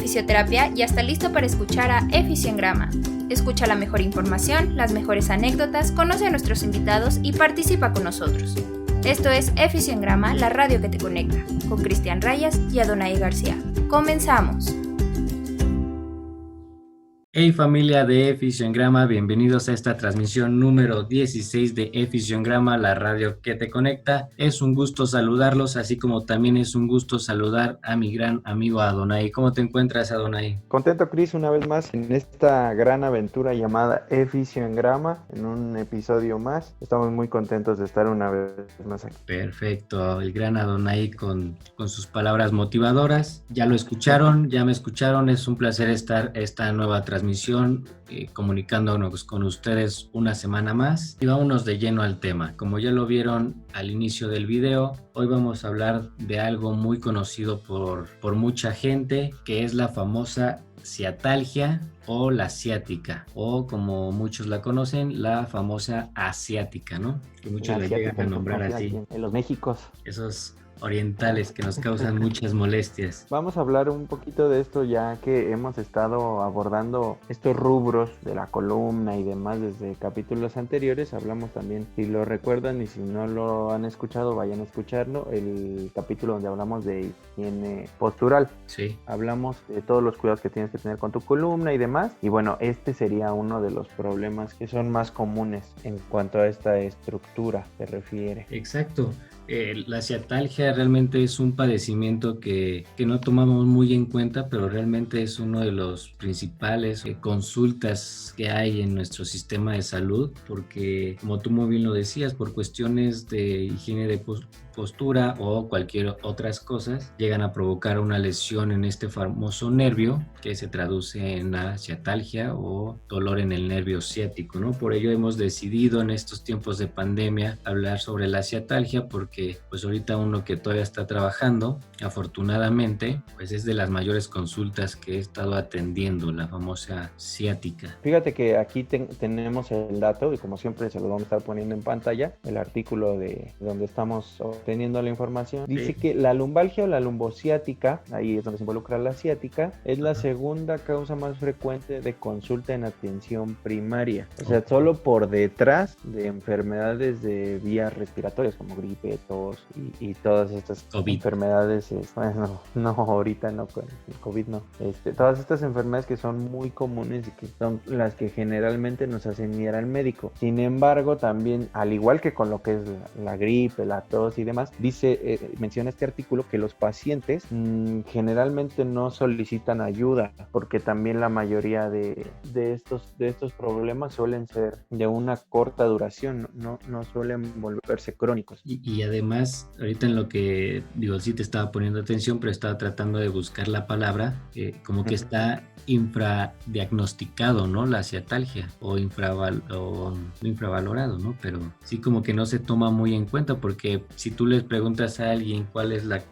fisioterapia ya está listo para escuchar a Efisioengrama. Escucha la mejor información, las mejores anécdotas, conoce a nuestros invitados y participa con nosotros. Esto es Efisioengrama, la radio que te conecta, con Cristian Rayas y Adonai García. ¡Comenzamos! Hey familia de Efisioengrama, bienvenidos a esta transmisión número 16 de Efisioengrama, la radio que te conecta. Es un gusto saludarlos, así como también es un gusto saludar a mi gran amigo Adonai. ¿Cómo te encuentras, Adonai? Contento, Cris, una vez más en esta gran aventura llamada Efisioengrama, en un episodio más. Estamos muy contentos de estar una vez más aquí. Perfecto, el gran Adonai con sus palabras motivadoras. Ya lo escucharon, ya me escucharon, es un placer estar esta nueva transmisión, comunicándonos con ustedes una semana más y vámonos de lleno al tema. Como ya lo vieron al inicio del video, hoy vamos a hablar de algo muy conocido por mucha gente, que es la famosa ciatalgia o la ciática, o como muchos la conocen, la famosa asiática, ¿no? Que muchos la llegan a nombrar así. En los Méxicos. Esos orientales que nos causan muchas molestias. Vamos a hablar un poquito de esto ya que hemos estado abordando estos rubros de la columna y demás desde capítulos anteriores. Hablamos también, si lo recuerdan y si no lo han escuchado, vayan a escucharlo, el capítulo donde hablamos de higiene postural. Sí. Hablamos de todos los cuidados que tienes que tener con tu columna y demás. Y bueno, este sería uno de los problemas que son más comunes en cuanto a esta estructura se refiere. Exacto. La ciatalgia realmente es un padecimiento que no tomamos muy en cuenta, pero realmente es uno de los principales consultas que hay en nuestro sistema de salud, porque como tú muy bien lo decías, por cuestiones de higiene de postura o cualquier otras cosas, llegan a provocar una lesión en este famoso nervio que se traduce en la ciatalgia o dolor en el nervio ciático, ¿no? Por ello hemos decidido en estos tiempos de pandemia hablar sobre la ciatalgia, porque pues ahorita uno que todavía está trabajando, afortunadamente, pues es de las mayores consultas que he estado atendiendo, la famosa ciática. Fíjate que aquí tenemos el dato y como siempre se lo vamos a estar poniendo en pantalla, el artículo de donde estamos obteniendo la información. Dice Sí. que la lumbalgia o la lumbociática, ahí es donde se involucra la ciática, es la segunda causa más frecuente de consulta en atención primaria. O sea, solo por detrás de enfermedades de vías respiratorias como gripe, tos y todas estas COVID. enfermedades, bueno, no, ahorita no, con el COVID no. Todas estas enfermedades que son muy comunes y que son las que generalmente nos hacen ir al médico. Sin embargo, también, al igual que con lo que es la gripe, la tos y demás, menciona este artículo que los pacientes generalmente no solicitan ayuda, porque también la mayoría de estos problemas suelen ser de una corta duración, no suelen volverse crónicos. Y además, ahorita en lo que digo, sí te estaba poniendo atención, pero estaba tratando de buscar la palabra, como que está infradiagnosticado, ¿no? La ciatalgia, o infravalorado, ¿no? Pero sí como que no se toma muy en cuenta, porque si tú les preguntas a alguien cuál es las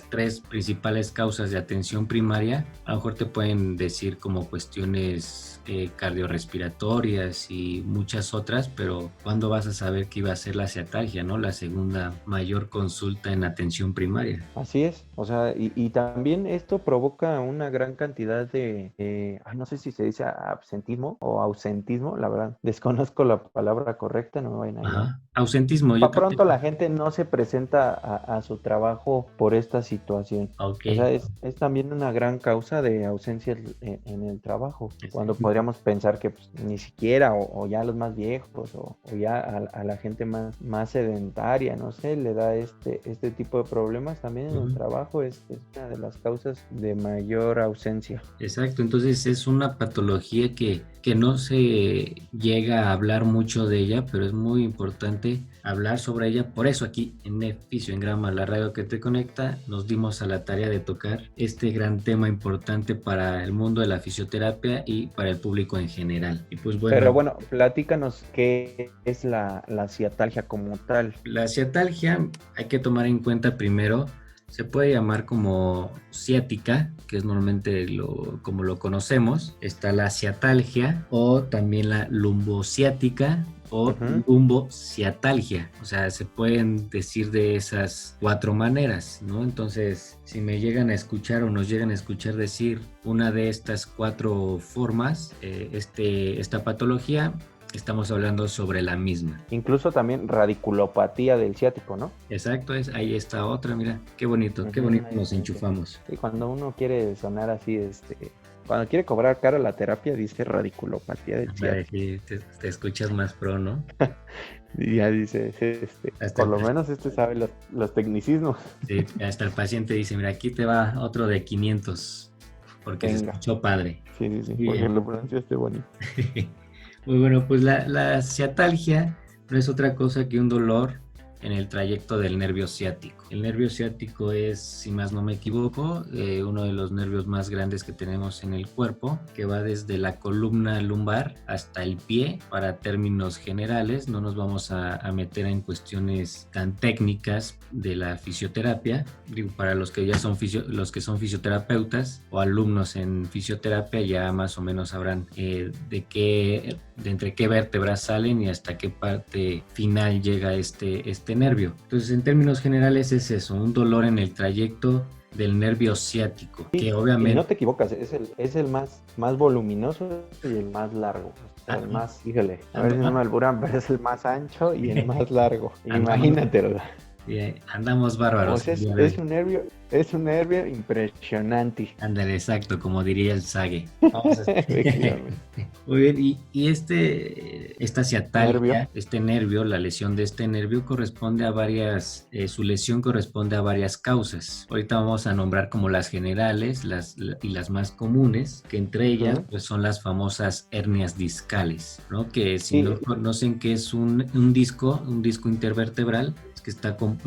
tres principales causas de atención primaria, a lo mejor te pueden decir como cuestiones cardiorrespiratorias y muchas otras, pero ¿cuándo vas a saber que iba a ser la ciatalgia, ¿no? La segunda mayor consulta en atención primaria. Así es, o sea, y también esto provoca una gran cantidad de no sé si se dice absentismo o ausentismo, la verdad, desconozco la palabra correcta, no me vayan a ayudar. Ausentismo. Pronto la gente no se presenta a su trabajo por esta situación. Okay. O sea, es también una gran causa de ausencia en el trabajo, cuando podríamos pensar que pues, ni siquiera, o ya los más viejos, o ya a la gente más sedentaria, no sé, le da este tipo de problemas también en el trabajo, es una de las causas de mayor ausencia. Exacto, entonces es una patología que no se llega a hablar mucho de ella, pero es muy importante hablar sobre ella. Por eso aquí en Efisioengrama, la radio que te conecta, nos dimos a la tarea de tocar este gran tema importante para el mundo de la fisioterapia y para el público en general. Y pues bueno. Pero bueno, platícanos qué es la ciatalgia como tal. La ciatalgia hay que tomar en cuenta primero Se puede llamar como ciática, que es normalmente como lo conocemos. Está la ciatalgia o también la lumbociática o lumbociatalgia. O sea, se pueden decir de esas 4 maneras, ¿no? Entonces, si me llegan a escuchar o nos llegan a escuchar decir una de estas 4 formas, esta patología, estamos hablando sobre la misma. Incluso también radiculopatía del ciático, ¿no? Exacto, ahí está otra, mira, qué bonito nos enchufamos. Sí, cuando uno quiere sonar así, cuando quiere cobrar caro la terapia, dice radiculopatía del ciático. Te escuchas más pro, ¿no? Y ya dice, por lo menos sabe los tecnicismos. Sí, hasta el paciente dice, mira, aquí te va otro de 500, porque se escuchó padre. Sí, porque lo pronunciaste bonito. Muy bueno, pues la ciatalgia no es otra cosa que un dolor en el trayecto del nervio ciático. El nervio ciático es, si más no me equivoco, uno de los nervios más grandes que tenemos en el cuerpo, que va desde la columna lumbar hasta el pie. Para términos generales, no nos vamos a meter en cuestiones tan técnicas de la fisioterapia. Digo, para los que ya son fisioterapeutas o alumnos en fisioterapia, ya más o menos sabrán de entre qué vértebras salen y hasta qué parte final llega este nervio. Entonces, en términos generales es eso, un dolor en el trayecto del nervio ciático, sí, que obviamente... Y no te equivocas, es el más voluminoso y el más largo. El más, híjole, a ver si no me alburan, pero es el más ancho y el más largo. Imagínate, ¿verdad? Andamos bárbaros. O sea, es un nervio impresionante. Ándale, exacto, como diría el Sage. Muy bien, y esta ciatalgia, este nervio, la lesión de este nervio corresponde a varias, su lesión corresponde a varias causas. Ahorita vamos a nombrar como las generales y las más comunes, que entre ellas pues son las famosas hernias discales, ¿no? Que si no conocen qué es un disco intervertebral, que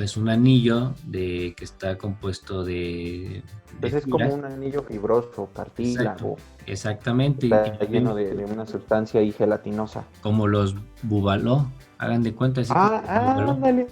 es un anillo que está compuesto de pues es como un anillo fibroso, cartílago. Exactamente. Está lleno de una sustancia ahí gelatinosa. Como los bubaló, hagan de cuenta. Ándale.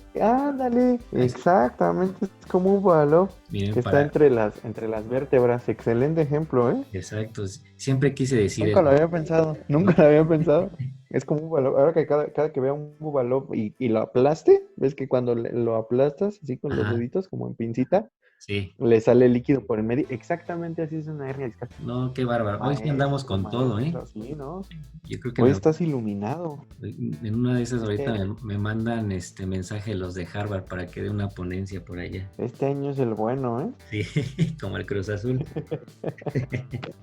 Exactamente, es como un bubaló. Miren, que está entre las vértebras. Excelente ejemplo, ¿eh? Exacto. Siempre quise decir Nunca lo había pensado. Es como un bubaló. Ahora que cada que vea un bubaló y lo aplaste, ves que cuando lo aplastas así con los deditos como en pincita, sí, le sale líquido por el medio. Exactamente así es una hernia discal. No, qué bárbaro. Hoy sí andamos con todo, ¿eh? Sí, ¿no? Yo creo que hoy estás iluminado. En una de esas ahorita me mandan mensaje los de Harvard para que dé una ponencia por allá. Este año es el bueno, ¿eh? Sí, como el Cruz Azul.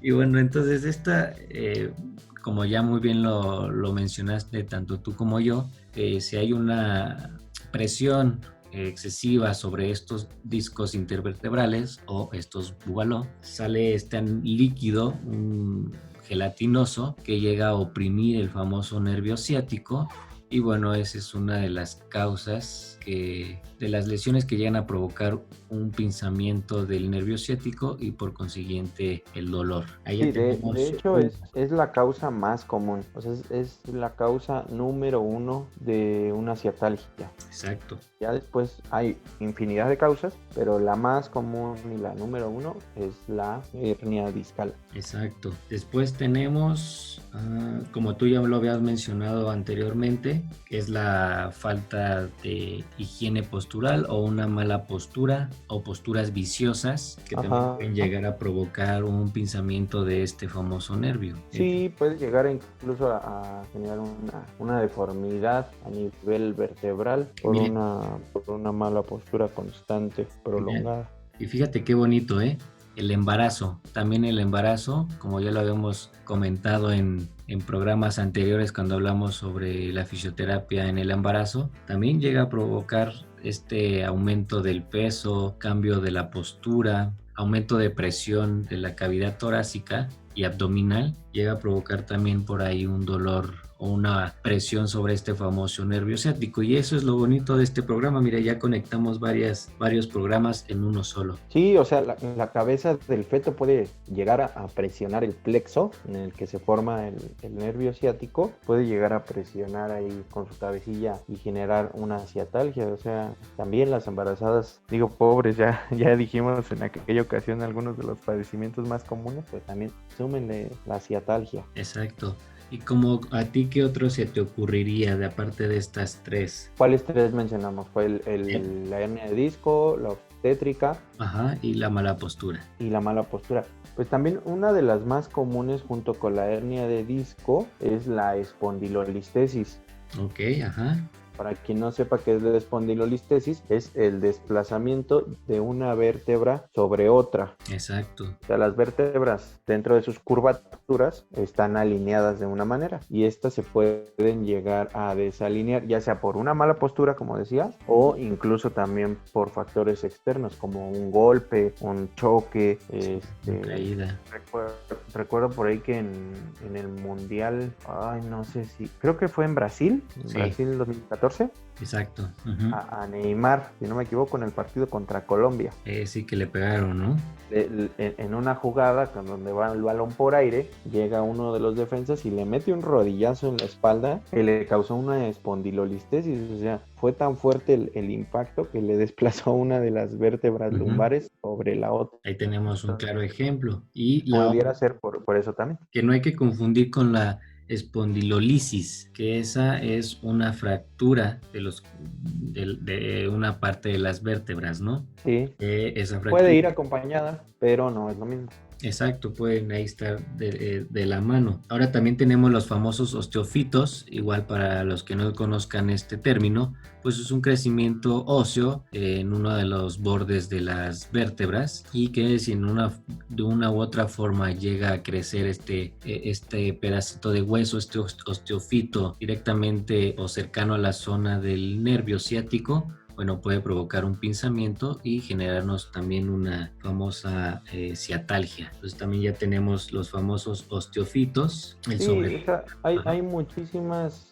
Y bueno, entonces como ya muy bien lo mencionaste tanto tú como yo, si hay una presión excesiva sobre estos discos intervertebrales o estos bubaló, sale este líquido gelatinoso que llega a oprimir el famoso nervio ciático. Y bueno, esa es una de las causas de las lesiones que llegan a provocar un pinzamiento del nervio ciático y por consiguiente el dolor. Sí, de hecho es la causa más común, o sea, es la causa número 1 de una ciatalgia. Exacto. Ya después hay infinidad de causas, pero la más común y la número 1 es la hernia discal. Exacto. Después tenemos, como tú ya lo habías mencionado anteriormente, que es la falta de higiene postural o una mala postura o posturas viciosas que también pueden llegar a provocar un pinzamiento de este famoso nervio. Sí, puede llegar incluso a generar una deformidad a nivel vertebral por una mala postura constante, prolongada. Y fíjate qué bonito, ¿eh? El embarazo, también el embarazo, como ya lo habíamos comentado en programas anteriores cuando hablamos sobre la fisioterapia en el embarazo, también llega a provocar este aumento del peso, cambio de la postura, aumento de presión de la cavidad torácica y abdominal, llega a provocar también por ahí un dolor o una presión sobre este famoso nervio ciático. Y eso es lo bonito de este programa. Mira, ya conectamos varios programas en uno solo. Sí, o sea, la cabeza del feto puede llegar a presionar el plexo en el que se forma el nervio ciático, puede llegar a presionar ahí con su cabecilla y generar una ciatalgia. O sea, también las embarazadas, digo, pobres, ya dijimos en aquella ocasión algunos de los padecimientos más comunes, pues también súmenle la ciatalgia. Exacto. ¿Y como a ti qué otro se te ocurriría de aparte de estas tres? ¿Cuáles tres mencionamos? Fue la hernia de disco, la obstétrica. Ajá, y la mala postura. Y la mala postura. Pues también una de las más comunes junto con la hernia de disco es la espondilolistesis. Ok, ajá. Para quien no sepa qué es la espondilolistesis, es el desplazamiento de una vértebra sobre otra. Exacto. O sea, las vértebras dentro de sus curvaturas están alineadas de una manera y estas se pueden llegar a desalinear, ya sea por una mala postura, como decías, o incluso también por factores externos como un golpe, un choque. Caída. Recuerdo por ahí que en el Mundial, no sé si, creo que fue en Brasil, Brasil 2014. Exacto. Uh-huh. A Neymar, si no me equivoco, en el partido contra Colombia. Sí, que le pegaron, ¿no? En una jugada donde va el balón por aire, llega uno de los defensas y le mete un rodillazo en la espalda que le causó una espondilolistesis. O sea, fue tan fuerte el impacto que le desplazó una de las vértebras lumbares sobre la otra. Ahí tenemos un claro ejemplo. Y pudiera ser por eso también. Que no hay que confundir con la espondilolisis, que esa es una fractura de una parte de las vértebras, ¿no? Sí. Esa fractura puede ir acompañada, pero no es lo mismo. Exacto, pueden ahí estar de la mano. Ahora también tenemos los famosos osteofitos, igual para los que no conozcan este término, pues es un crecimiento óseo en uno de los bordes de las vértebras y que si de una u otra forma llega a crecer este pedacito de hueso, este osteofito directamente o cercano a la zona del nervio ciático, bueno, puede provocar un pinzamiento y generarnos también una famosa ciatalgia. Entonces también ya tenemos los famosos osteofitos. Hay muchísimas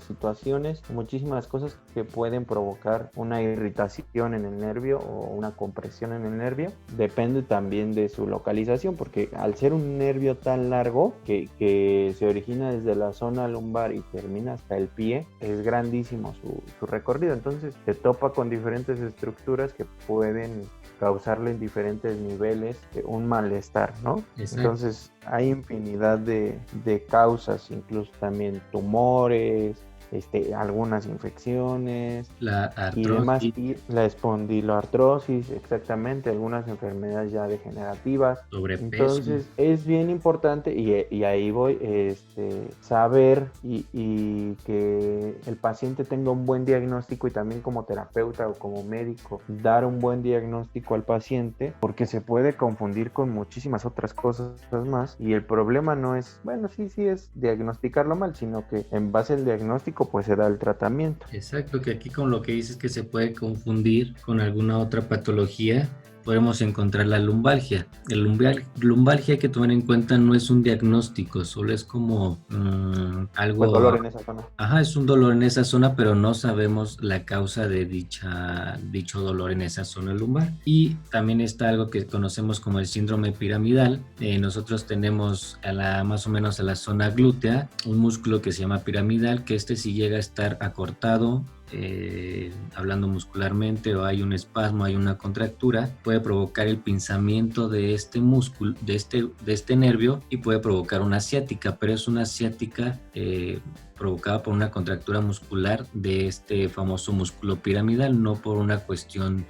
situaciones, muchísimas cosas que pueden provocar una irritación en el nervio o una compresión en el nervio. Depende también de su localización, porque al ser un nervio tan largo que se origina desde la zona lumbar y termina hasta el pie, es grandísimo su recorrido. Entonces se topa con diferentes estructuras que pueden causarle en diferentes niveles un malestar, ¿no? Exacto. Entonces hay infinidad de causas, incluso también tumores, algunas infecciones y demás, y la espondiloartrosis, exactamente, algunas enfermedades ya degenerativas. Sobrepeso. Entonces es bien importante y ahí voy, saber y que el paciente tenga un buen diagnóstico, y también como terapeuta o como médico dar un buen diagnóstico al paciente, porque se puede confundir con muchísimas otras cosas más, y el problema no es, sí es diagnosticarlo mal, sino que en base al diagnóstico pues se da el tratamiento. Exacto, que aquí con lo que dices que se puede confundir con alguna otra patología, podemos encontrar la lumbalgia. El lumbalgia, hay que tomar en cuenta, no es un diagnóstico, solo es como algo... Pues dolor en esa zona. Ajá, es un dolor en esa zona, pero no sabemos la causa de dicho dolor en esa zona lumbar. Y también está algo que conocemos como el síndrome piramidal. Nosotros tenemos más o menos a la zona glútea un músculo que se llama piramidal, que si llega a estar acortado, hablando muscularmente, o hay un espasmo, hay una contractura, puede provocar el pinzamiento de este músculo, de este nervio, y puede provocar una ciática, pero es una ciática provocada por una contractura muscular de este famoso músculo piramidal, no por una cuestión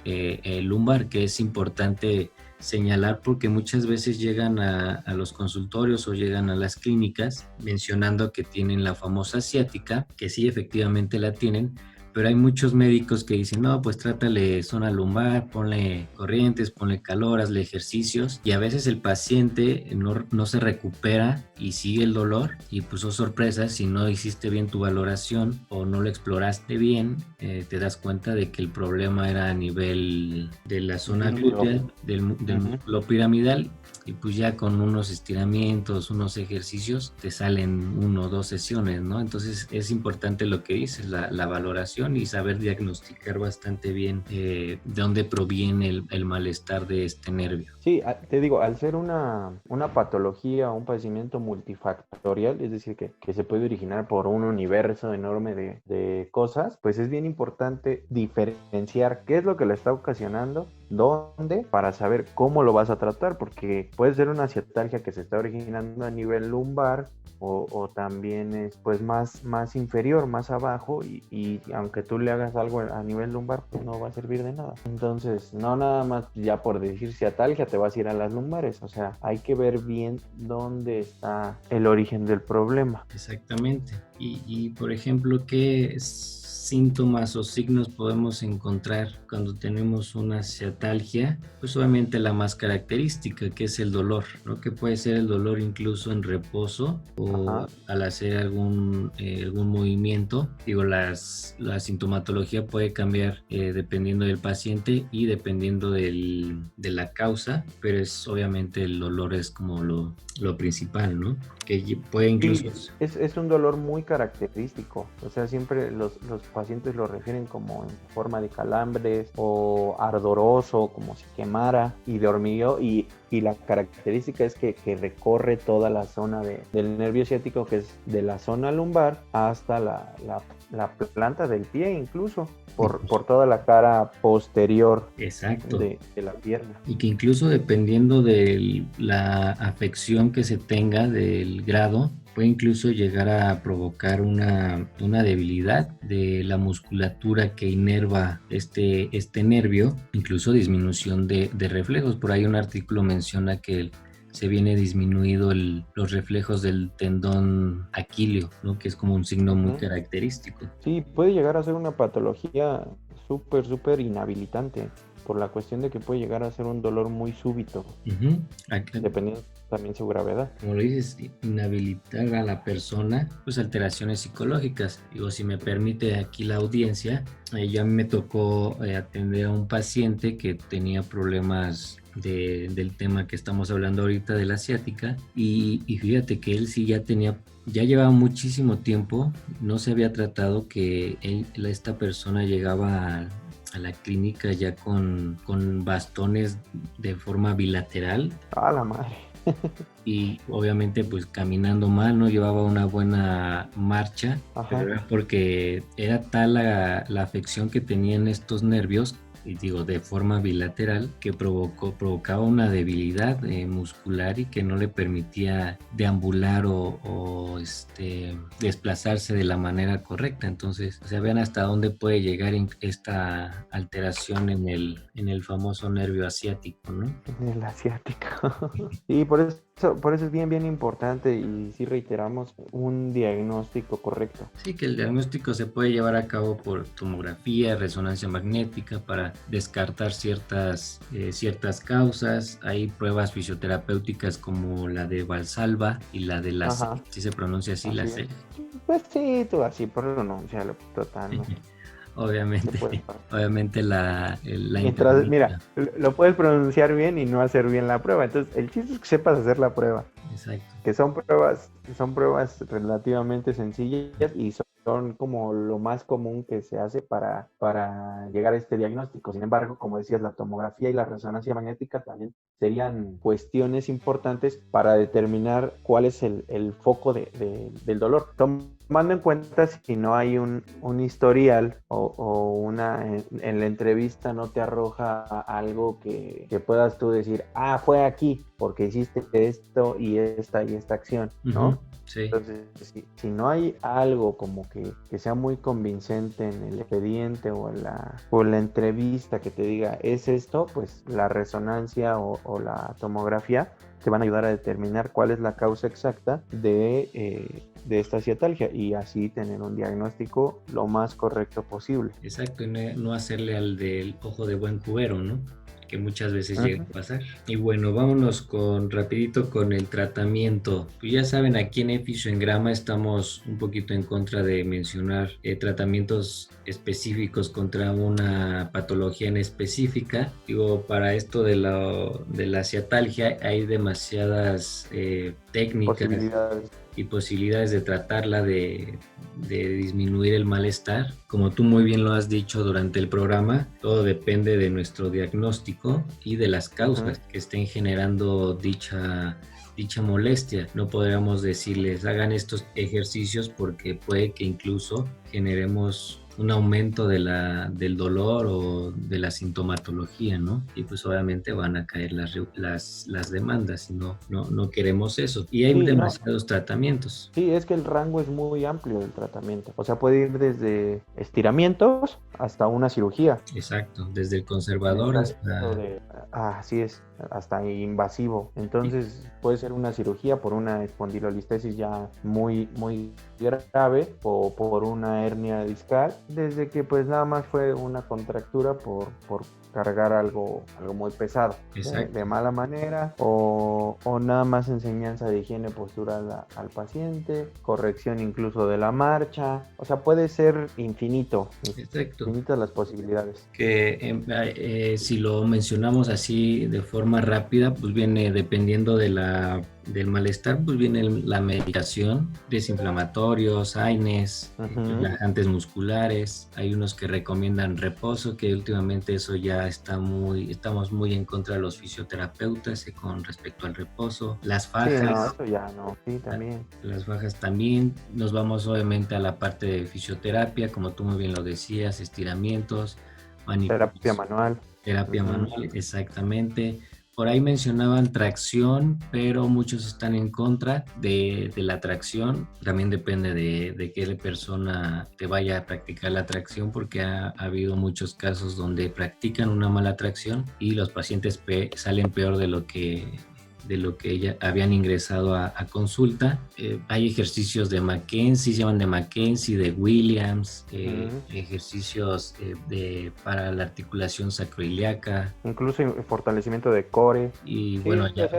lumbar, que es importante señalar, porque muchas veces llegan a los consultorios o llegan a las clínicas mencionando que tienen la famosa ciática, que sí, efectivamente la tienen, pero hay muchos médicos que dicen, no, pues trátale zona lumbar, ponle corrientes, ponle calor, hazle ejercicios, y a veces el paciente no se recupera y sigue el dolor, y pues oh sorpresa, si no hiciste bien tu valoración o no lo exploraste bien, te das cuenta de que el problema era a nivel de la zona glútea, del músculo piramidal, y pues ya con unos estiramientos, unos ejercicios, te salen 1 o 2 sesiones, ¿no? Entonces es importante lo que dices, la valoración y saber diagnosticar bastante bien de dónde proviene el malestar de este nervio. Sí, te digo, al ser una patología o un padecimiento multifactorial, es decir, que se puede originar por un universo enorme de cosas, pues es bien importante diferenciar qué es lo que lo está ocasionando, dónde, para saber cómo lo vas a tratar, porque puede ser una ciatalgia que se está originando a nivel lumbar o también es pues más inferior, más abajo, y aunque tú le hagas algo a nivel lumbar, pues no va a servir de nada. Entonces, no nada más ya por decir ciatalgia te vas a ir a las lumbares, o sea, hay que ver bien dónde está el origen del problema. Exactamente. Y por ejemplo, ¿qué síntomas o signos podemos encontrar cuando tenemos una ciatalgia? Pues obviamente la más característica, que es el dolor, ¿no? Que puede ser el dolor incluso en reposo o al hacer algún movimiento. Digo, la sintomatología puede cambiar dependiendo del paciente y dependiendo de la causa, pero obviamente el dolor es como lo principal, ¿no? Que puede incluso... Sí, es un dolor muy característico, o sea, siempre los pacientes lo refieren como en forma de calambres o ardoroso, como si quemara, y de hormigueo, y la característica es que recorre toda la zona del nervio ciático, que es de la zona lumbar hasta la planta del pie, incluso por toda la cara posterior. Exacto. De la pierna. Y que incluso dependiendo de la afección que se tenga, del grado, puede incluso llegar a provocar una debilidad de la musculatura que inerva este nervio, incluso disminución de reflejos. Por ahí un artículo menciona que se viene disminuido los reflejos del tendón aquileo, ¿no? Que es como un signo muy característico. Sí, puede llegar a ser una patología súper inhabilitante, por la cuestión de que puede llegar a ser un dolor muy súbito, dependiendo también su gravedad. Como lo dices, inhabilitar a la persona, pues alteraciones psicológicas. Digo, si me permite aquí la audiencia, ya me tocó atender a un paciente que tenía problemas del tema que estamos hablando ahorita, de la ciática, y fíjate que él sí ya llevaba muchísimo tiempo, no se había tratado, que esta persona llegaba a la clínica ya con bastones de forma bilateral. ¡Ah, la madre! Y obviamente pues caminando mal, no llevaba una buena marcha, pero era porque era tal la afección que tenían estos nervios, y digo de forma bilateral, que provocaba una debilidad muscular y que no le permitía deambular o desplazarse de la manera correcta. Entonces, o sea, vean hasta dónde puede llegar esta alteración en el famoso nervio asiático, ¿no? En el asiático. Sí, por eso es bien importante, y sí reiteramos, un diagnóstico correcto. Sí, que el diagnóstico se puede llevar a cabo por tomografía, resonancia magnética, para descartar ciertas causas. Hay pruebas fisioterapéuticas como la de Valsalva y la de la C. ¿Sí se pronuncia así, la C? Pues sí, tú así pronúncialo, total, ¿no? Obviamente la mientras, mira, lo puedes pronunciar bien y no hacer bien la prueba. Entonces, el chiste es que sepas hacer la prueba. Exacto. Que son pruebas relativamente sencillas y son como lo más común que se hace para llegar a este diagnóstico. Sin embargo, como decías, la tomografía y la resonancia magnética también serían cuestiones importantes para determinar cuál es el foco del dolor. Tomando en cuenta si no hay un historial o en la entrevista no te arroja algo que puedas tú decir, fue aquí porque hiciste esto y esta acción, ¿no? Sí. Entonces, si no hay algo como que sea muy convincente en el expediente o en la entrevista que te diga es esto, pues la resonancia o la tomografía te van a ayudar a determinar cuál es la causa exacta de esta ciatalgia y así tener un diagnóstico lo más correcto posible. Exacto, y no hacerle al del ojo de buen cubero, ¿no? Que muchas veces llega a pasar. Y bueno, vámonos rapidito con el tratamiento. Pues ya saben, aquí en Efisioengrama estamos un poquito en contra de mencionar tratamientos específicos contra una patología en específica. Digo, para esto de la ciatalgia hay demasiadas técnicas y posibilidades de tratarla, de disminuir el malestar. Como tú muy bien lo has dicho durante el programa, todo depende de nuestro diagnóstico y de las causas que estén generando dicha molestia. No podríamos decirles hagan estos ejercicios porque puede que incluso generemos un aumento del dolor o de la sintomatología, ¿no? Y pues obviamente van a caer las demandas y no queremos eso. Y hay demasiados tratamientos. Sí, es que el rango es muy amplio del tratamiento. O sea, puede ir desde estiramientos hasta una cirugía. Exacto, desde el conservador hasta... así es, hasta invasivo. Entonces puede ser una cirugía por una espondilolistesis ya muy, muy grave o por una hernia discal, desde que pues nada más fue una contractura por cargar algo muy pesado, de mala manera, o nada más enseñanza de higiene postural al paciente, corrección incluso de la marcha. O sea, puede ser infinito. Exacto. Infinitas las posibilidades. Que si lo mencionamos así de forma rápida, pues viene dependiendo del malestar, pues viene la medicación, desinflamatorios, AINES, relajantes musculares. Hay unos que recomiendan reposo, que últimamente eso ya estamos muy en contra de los fisioterapeutas con respecto al reposo. Las fajas. Sí, no, eso ya no. Sí, también. Las fajas también. Nos vamos obviamente a la parte de fisioterapia, como tú muy bien lo decías, estiramientos, terapia manual. Terapia manual, exactamente. Por ahí mencionaban tracción, pero muchos están en contra de la tracción. También depende de qué persona te vaya a practicar la tracción, porque ha habido muchos casos donde practican una mala tracción y los pacientes salen peor de lo que ya habían ingresado a consulta. Hay ejercicios de Mackenzie, se llaman de Mackenzie, de Williams, ejercicios para la articulación sacroiliaca. Incluso fortalecimiento de core. Y bueno, ya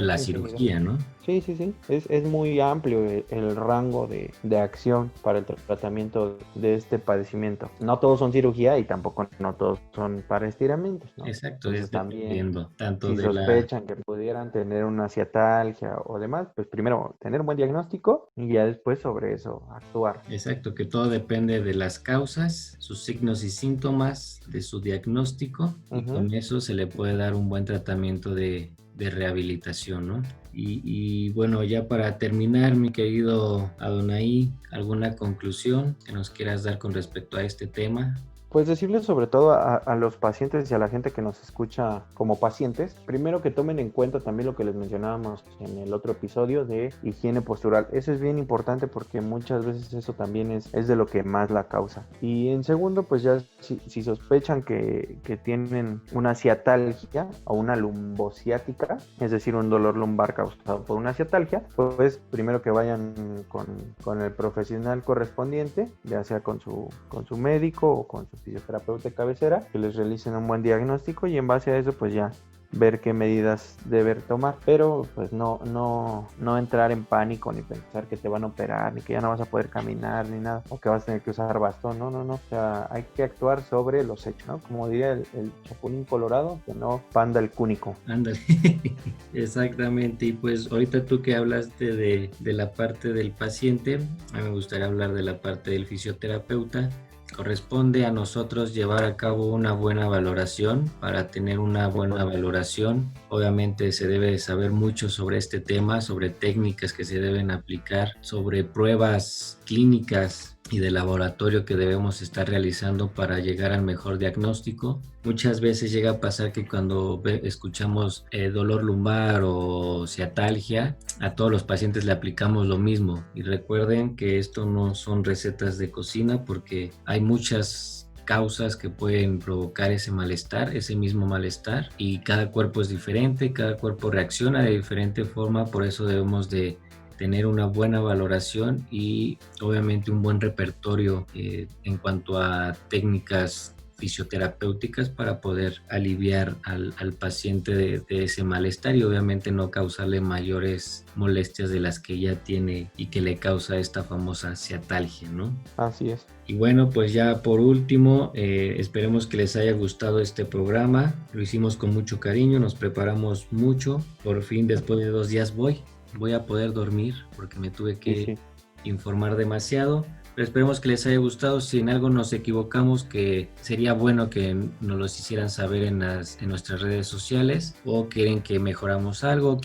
la cirugía, ¿no? Sí. Es muy amplio el rango de acción para el tratamiento de este padecimiento. No todos son cirugía y tampoco no todos son para estiramientos, ¿no? Exacto, entonces también tanto si sospechan que pudieran tener una ciatalgia o demás, pues primero tener un buen diagnóstico y ya después sobre eso actuar. Exacto, que todo depende de las causas, sus signos y síntomas, de su diagnóstico, y con eso se le puede dar un buen tratamiento de rehabilitación, ¿no? Y bueno, ya para terminar, mi querido Adonai, ¿alguna conclusión que nos quieras dar con respecto a este tema? Pues decirles sobre todo a los pacientes y a la gente que nos escucha como pacientes, primero que tomen en cuenta también lo que les mencionábamos en el otro episodio de higiene postural. Eso es bien importante porque muchas veces eso también es de lo que más la causa. Y en segundo, pues ya si sospechan que tienen una ciatalgia o una lumbociática, es decir, un dolor lumbar causado por una ciatalgia, pues primero que vayan con el profesional correspondiente, ya sea con su médico o con su fisioterapeuta de cabecera, que les realicen un buen diagnóstico y en base a eso pues ya ver qué medidas deber tomar, pero pues no entrar en pánico ni pensar que te van a operar ni que ya no vas a poder caminar ni nada o que vas a tener que usar bastón, no, o sea, hay que actuar sobre los hechos, ¿no? Como diría el chapulín colorado, que no panda el cúnico. Ándale, exactamente. Y pues ahorita tú que hablaste de la parte del paciente, a mí me gustaría hablar de la parte del fisioterapeuta. Corresponde a nosotros llevar a cabo una buena valoración. Para tener una buena valoración, obviamente se debe saber mucho sobre este tema, sobre técnicas que se deben aplicar, sobre pruebas clínicas y de laboratorio que debemos estar realizando para llegar al mejor diagnóstico. Muchas veces llega a pasar que cuando escuchamos dolor lumbar o ciatalgia, a todos los pacientes le aplicamos lo mismo. Y recuerden que esto no son recetas de cocina porque hay muchas causas que pueden provocar ese malestar, ese mismo malestar, y cada cuerpo es diferente, cada cuerpo reacciona de diferente forma, por eso debemos de tener una buena valoración y obviamente un buen repertorio en cuanto a técnicas fisioterapéuticas para poder aliviar al paciente de ese malestar y obviamente no causarle mayores molestias de las que ya tiene y que le causa esta famosa ciatalgia, ¿no? Así es. Y bueno, pues ya por último, esperemos que les haya gustado este programa. Lo hicimos con mucho cariño, nos preparamos mucho. Por fin, después de 2 días voy a poder dormir porque me tuve que informar demasiado. Pero esperemos que les haya gustado. Si en algo nos equivocamos, que sería bueno que nos los hicieran saber en nuestras redes sociales, o quieren que mejoramos algo,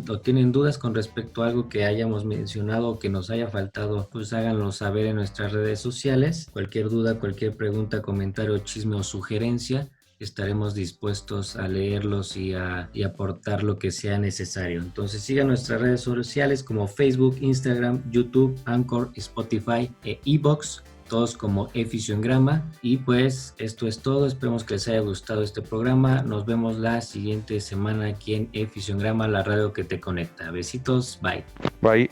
o tienen dudas con respecto a algo que hayamos mencionado o que nos haya faltado, pues háganlo saber en nuestras redes sociales. Cualquier duda, cualquier pregunta, comentario, chisme o sugerencia, estaremos dispuestos a leerlos y aportar lo que sea necesario. Entonces sigan nuestras redes sociales como Facebook, Instagram, YouTube, Anchor, Spotify e iVoox, todos como Efisiongrama. Y pues esto es todo, esperemos que les haya gustado este programa. Nos vemos la siguiente semana aquí en Efisiongrama, la radio que te conecta. Besitos, bye. Bye.